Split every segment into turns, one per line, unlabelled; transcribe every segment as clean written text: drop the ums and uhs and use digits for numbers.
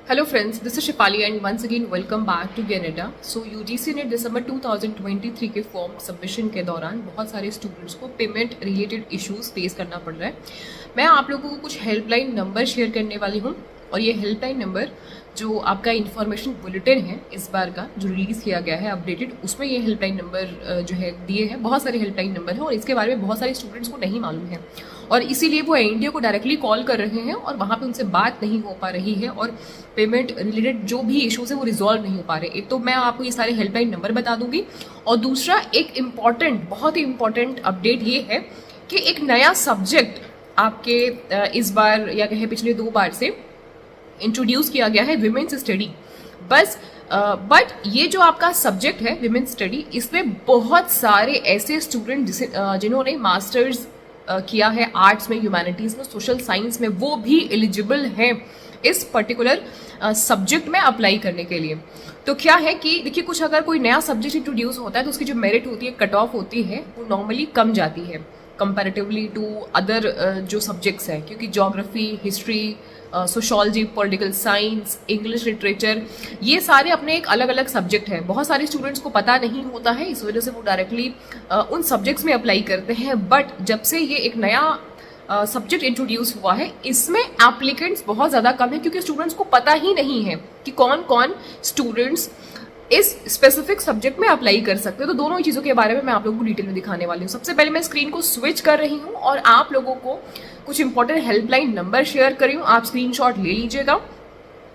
Hello friends, this is Shifali and once again welcome back to Canada. So UGC ने दिसंबर 2023 के form submission के दौरान बहुत सारे स्टूडेंट्स को पेमेंट रिलेटेड इश्यूज फेस करना पड़ रहा है। मैं आप लोगों को कुछ हेल्पलाइन नंबर शेयर करने वाली हूँ और ये हेल्पलाइन नंबर जो आपका इन्फॉर्मेशन बुलेटिन है इस बार का जो रिलीज़ किया गया है अपडेटेड, उसमें ये हेल्पलाइन नंबर जो है दिए हैं। बहुत सारे हेल्पलाइन नंबर हैं और इसके बारे में बहुत सारे स्टूडेंट्स को नहीं मालूम है और इसीलिए वो एनडीए को डायरेक्टली कॉल कर रहे हैं और वहाँ पे उनसे बात नहीं हो पा रही है और पेमेंट रिलेटेड जो भी इश्यूज है वो रिजॉल्व नहीं हो पा रहे। एक तो मैं आपको ये सारे हेल्पलाइन नंबर बता दूंगी और दूसरा एक इम्पॉर्टेंट, बहुत ही इम्पॉर्टेंट अपडेट ये है कि एक नया सब्जेक्ट आपके इस बार या कहे पिछले 2 बार से इंट्रोड्यूस किया गया है, विमेंस स्टडी। बस बट ये जो आपका सब्जेक्ट है विमेंस स्टडी, इसमें बहुत सारे ऐसे स्टूडेंट जिन्होंने मास्टर्स किया है आर्ट्स में, ह्यूमैनिटीज में, सोशल साइंस में, वो भी एलिजिबल हैं इस पर्टिकुलर सब्जेक्ट में अप्लाई करने के लिए। तो क्या है कि देखिए, कुछ अगर कोई नया सब्जेक्ट इंट्रोड्यूस होता है तो उसकी जो मेरिट होती है, कट ऑफ होती है, वो नॉर्मली कम जाती है कंपैरेटिवली टू अदर जो सब्जेक्ट्स हैं, क्योंकि geography, history, sociology, political science, English literature, ये सारे अपने एक अलग अलग सब्जेक्ट हैं। बहुत सारे स्टूडेंट्स को पता नहीं होता है, इस वजह से वो डायरेक्टली उन सब्जेक्ट्स में अप्लाई करते हैं। बट जब से ये एक नया सब्जेक्ट इंट्रोड्यूस हुआ है, इसमें एप्लीकेंट्स बहुत ज़्यादा कम है क्योंकि स्टूडेंट्स को पता ही नहीं है कि कौन कौन स्टूडेंट्स इस स्पेसिफिक सब्जेक्ट में अप्लाई कर सकते हो। तो दोनों ही चीज़ों के बारे में मैं आप लोगों को डिटेल में दिखाने वाली हूँ। सबसे पहले मैं स्क्रीन को स्विच कर रही हूँ और आप लोगों को कुछ इंपॉर्टेंट हेल्पलाइन नंबर शेयर कर रही हूँ, आप स्क्रीनशॉट ले लीजिएगा।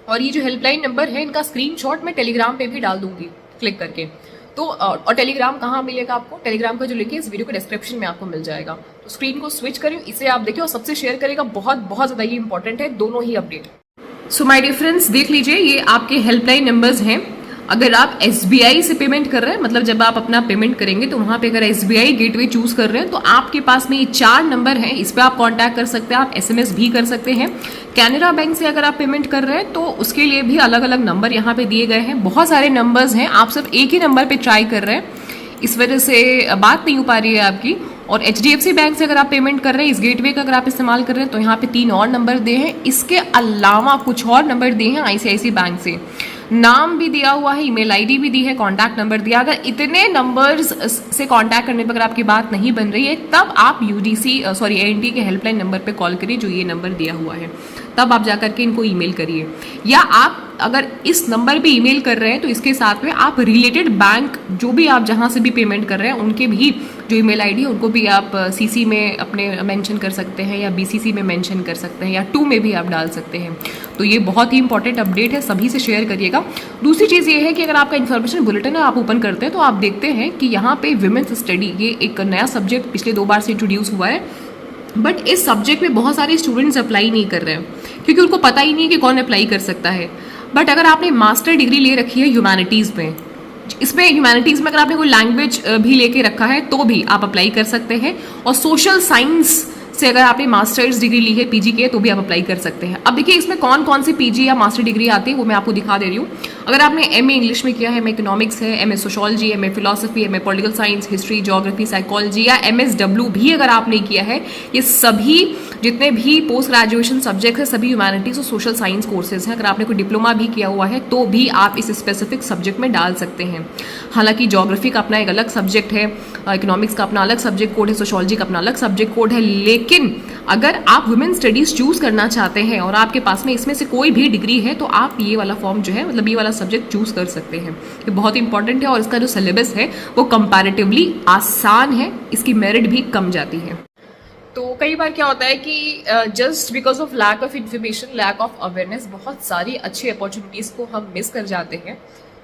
और ये जो हेल्पलाइन नंबर है, इनका स्क्रीनशॉट मैं टेलीग्राम पे भी डाल दूंगी क्लिक करके। तो और टेलीग्राम कहाँ मिलेगा आपको? टेलीग्राम का जो लिंक है इस वीडियो के डिस्क्रिप्शन में आपको मिल जाएगा। तो स्क्रीन को स्विच करें, इसे आप देखिए और सबसे शेयर करेगा, बहुत बहुत ज़्यादा ये इंपॉर्टेंट है दोनों ही update. So my dear friends, देख लीजिए, ये आपके हेल्पलाइन नंबर्स हैं। अगर आप SBI से पेमेंट कर रहे हैं, मतलब जब आप अपना पेमेंट करेंगे तो वहाँ पे अगर SBI गेटवे चूज कर रहे हैं तो आपके पास में ये 4 नंबर हैं, इस पर आप कांटेक्ट कर सकते हैं, आप SMS भी कर सकते हैं। कैनरा बैंक से अगर आप पेमेंट कर रहे हैं तो उसके लिए भी अलग अलग नंबर यहाँ पे दिए गए हैं। बहुत सारे नंबर्स हैं, आप सिर्फ एक ही नंबर पे ट्राई कर रहे हैं, इस वजह से बात नहीं हो पा रही है आपकी। और HDFC बैंक से अगर आप पेमेंट कर रहे हैं, इस गेटवे का अगर आप इस्तेमाल कर रहे हैं तो यहाँ पे 3 और नंबर दिए हैं। इसके अलावा कुछ और नंबर दिए हैं ICICI बैंक से, नाम भी दिया हुआ है, ईमेल ID भी दी है, कॉन्टैक्ट नंबर दिया। अगर इतने नंबर्स से कॉन्टैक्ट करने पर अगर आपकी बात नहीं बन रही है, तब आप ANT के हेल्पलाइन नंबर पे कॉल करिए जो ये नंबर दिया हुआ है, तब आप जाकर के इनको ईमेल करिए। या आप अगर इस नंबर पे ईमेल कर रहे हैं तो इसके साथ में आप रिलेटेड बैंक जो भी आप जहाँ से भी पेमेंट कर रहे हैं उनके भी जो ईमेल ID है उनको भी आप CC में अपने मेंशन कर सकते हैं या BCC में मेंशन कर सकते हैं या 2 में भी आप डाल सकते हैं। तो ये बहुत ही इंपॉर्टेंट अपडेट है, सभी से शेयर करिएगा। दूसरी चीज़ ये है कि अगर आपका इन्फॉर्मेशन बुलेटिन आप ओपन करते हैं तो आप देखते हैं कि यहाँ पे विमेंस स्टडी, ये एक नया सब्जेक्ट पिछले 2 बार से इंट्रोड्यूस हुआ है। बट इस सब्जेक्ट में बहुत सारे स्टूडेंट्स अप्लाई नहीं कर रहे हैं क्योंकि उनको पता ही नहीं है कि कौन अप्लाई कर सकता है। बट अगर आपने मास्टर डिग्री ले रखी है ह्यूमैनिटीज़ में, इसमें ह्यूमैनिटीज़ में अगर आपने कोई लैंग्वेज भी लेके रखा है तो भी आप अप्लाई कर सकते हैं। और सोशल साइंस से अगर आपने मास्टर्स डिग्री ली है, PG की है, तो भी आप अप्लाई कर सकते हैं। अब देखिए, इसमें कौन कौन सी PG या मास्टर डिग्री आती है वो मैं आपको दिखा दे रही हूँ। अगर आपने MA इंग्लिश में किया है, MA इकोनॉमिक्स है, MA sociology, MA philosophy, MA political science, history, geography, psychology या MSW भी अगर आपने किया है, ये सभी जितने भी पोस्ट ग्रेजुएशन सब्जेक्ट है सभी ह्यूमैनिटीज और सोशल साइंस कोर्सेज हैं। अगर आपने कोई डिप्लोमा भी किया हुआ है तो भी आप इस स्पेसिफिक सब्जेक्ट में डाल सकते हैं। हालांकि ज्योग्राफी का अपना एक अलग सब्जेक्ट है, इकोनॉमिक्स का अपना अलग सब्जेक्ट कोड है, सोशोलॉजी का अपना अलग सब्जेक्ट कोड है। लेकिन अगर आप वुमेन स्टडीज चूज करना चाहते हैं और आपके पास में इसमें से कोई भी डिग्री है तो आप ये वाला फॉर्म जो है, मतलब ये वाला सब्जेक्ट चूज कर सकते हैं। ये बहुत इंपॉर्टेंट है और इसका जो सिलेबस है वो कंपैरेटिवली आसान है, इसकी मेरिट भी कम जाती है। तो कई बार क्या होता है कि just because of lack of information, lack of awareness, बहुत सारी अच्छी अपॉर्चुनिटीज़ को हम मिस कर जाते हैं।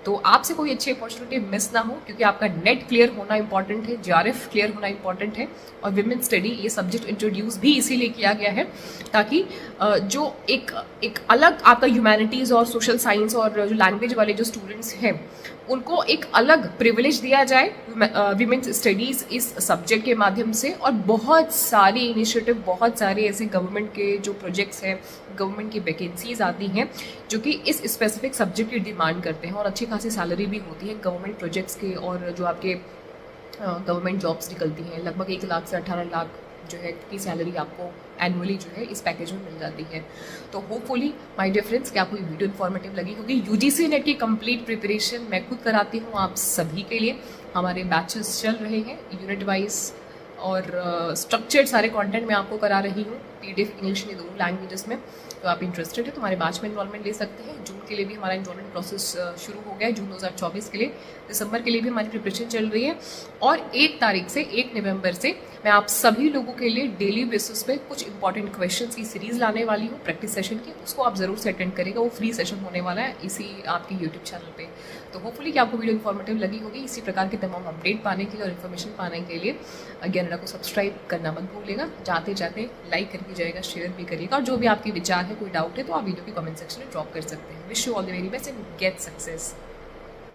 तो आपसे कोई अच्छी अपॉर्चुनिटी मिस ना हो, क्योंकि आपका नेट क्लियर होना इंपॉर्टेंट है, JRF क्लियर होना इंपॉर्टेंट है। और विमेन स्टडी ये सब्जेक्ट इंट्रोड्यूस भी इसीलिए किया गया है ताकि जो एक अलग आपका ह्यूमैनिटीज़ और सोशल साइंस और जो लैंग्वेज वाले जो स्टूडेंट्स हैं उनको एक अलग प्रिविलेज दिया जाए विमेंस स्टडीज़ इस सब्जेक्ट के माध्यम से। और बहुत सारे इनिशिएटिव, बहुत सारे ऐसे गवर्नमेंट के जो प्रोजेक्ट्स हैं, गवर्नमेंट की वैकेंसीज आती हैं जो कि इस स्पेसिफिक सब्जेक्ट की डिमांड करते हैं और अच्छी खासी सैलरी भी होती है गवर्नमेंट प्रोजेक्ट्स के। और जो आपके गवर्नमेंट जॉब्स निकलती हैं लगभग 1 लाख से 18 लाख जो है की सैलरी आपको एनुअली जो है इस पैकेज में मिल जाती है। तो होपफुली माय डियर फ्रेंड्स कि आपको ये वीडियो इन्फॉर्मेटिव लगी होगी। यूजीसी नेट की कंप्लीट प्रिपरेशन मैं खुद कराती हूँ आप सभी के लिए। हमारे बैचेस चल रहे हैं यूनिट वाइज और स्ट्रक्चर्ड सारे कंटेंट मैं आपको करा रही हूँ पीडीएफ इंग्लिश में दोनों लैंग्वेजेस में। तो आप इंटरेस्टेड है तो हमारे बैच में इन्वॉल्वमेंट ले सकते हैं। जून के लिए भी हमारा इन्वॉल्वमेंट प्रोसेस शुरू हो गया है, जून 2024 के लिए। दिसंबर के लिए भी हमारी प्रिपरेशन चल रही है और 1 तारीख से 1 नवंबर से मैं आप सभी लोगों के लिए डेली बेसिस पे कुछ इंपॉर्टेंट क्वेश्चंस की सीरीज लाने वाली हूँ प्रैक्टिस सेशन की। उसको आप ज़रूर से अटेंड करेगा, वो फ्री सेशन होने वाला है इसी आपके यूट्यूब चैनल पे। तो होपफुली कि आपको वीडियो इन्फॉर्मेटिव लगी होगी। इसी प्रकार के तमाम अपडेट पाने के लिए और इन्फॉर्मेशन पाने के लिए कैनेडा को सब्सक्राइब करना मत भूलिएगा। जाते जाते लाइक करके जाएगा, शेयर भी करिएगा और जो भी आपके विचार है, कोई डाउट है तो आप वीडियो के कमेंट सेक्शन में ड्रॉप कर सकते हैं। Wish you all the very best and get success.